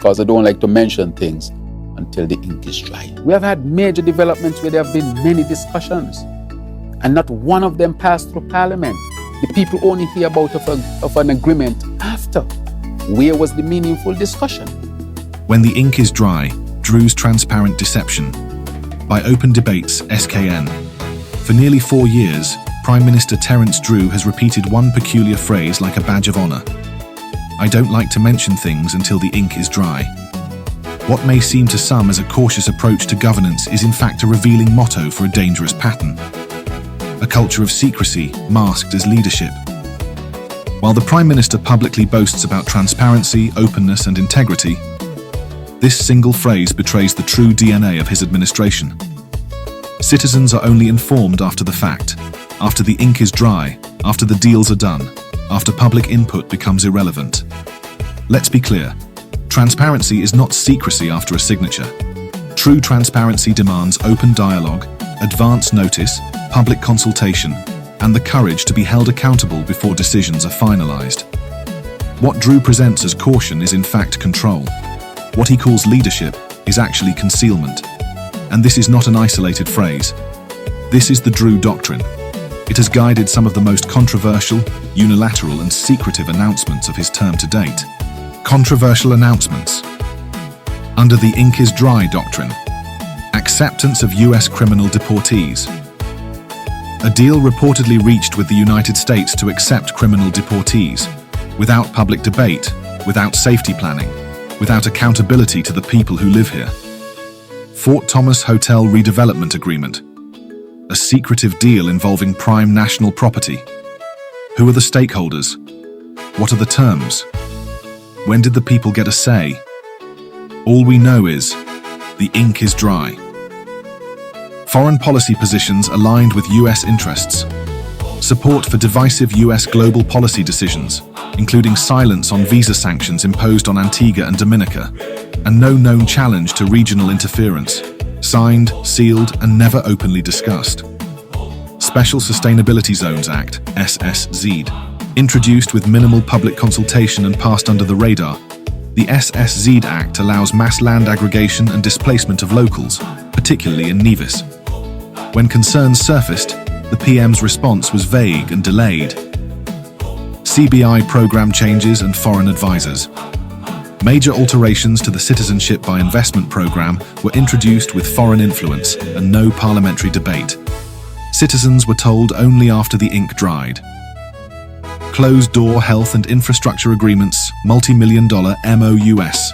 because I don't like to mention things until the ink is dry. We have had major developments where there have been many discussions, and not one of them passed through Parliament. The people only hear about of an agreement after. Where was the meaningful discussion? When the ink is dry, Drew's transparent deception. By Open Debates, SKN. For nearly 4 years, Prime Minister Terence Drew has repeated one peculiar phrase like a badge of honor. I don't like to mention things until the ink is dry. What may seem to some as a cautious approach to governance is in fact a revealing motto for a dangerous pattern. A culture of secrecy masked as leadership. While the Prime Minister publicly boasts about transparency, openness and integrity, this single phrase betrays the true DNA of his administration. Citizens are only informed after the fact, after the ink is dry, after the deals are done, after public input becomes irrelevant. Let's be clear, transparency is not secrecy after a signature. True transparency demands open dialogue, advance notice, public consultation, and the courage to be held accountable before decisions are finalized. What Drew presents as caution is in fact control. What he calls leadership is actually concealment. And this is not an isolated phrase. This is the Drew Doctrine. It has guided some of the most controversial, unilateral and secretive announcements of his term to date. Controversial announcements. Under the ink is dry doctrine. Acceptance of US criminal deportees. A deal reportedly reached with the United States to accept criminal deportees, without public debate, without safety planning, without accountability to the people who live here. Fort Thomas Hotel Redevelopment Agreement. A secretive deal involving prime national property. Who are the stakeholders? What are the terms? When did the people get a say? All we know is, the ink is dry. Foreign policy positions aligned with US interests. Support for divisive US global policy decisions, including silence on visa sanctions imposed on Antigua and Dominica, and no known challenge to regional interference. Signed, sealed, and never openly discussed. Special Sustainability Zones Act, SSZ. Introduced with minimal public consultation and passed under the radar, the SSZ Act allows mass land aggregation and displacement of locals, particularly in Nevis. When concerns surfaced, the PM's response was vague and delayed. CBI program changes and foreign advisors. Major alterations to the Citizenship by Investment program were introduced with foreign influence and no parliamentary debate. Citizens were told only after the ink dried. Closed-door health and infrastructure agreements, multi-million-dollar MOUs.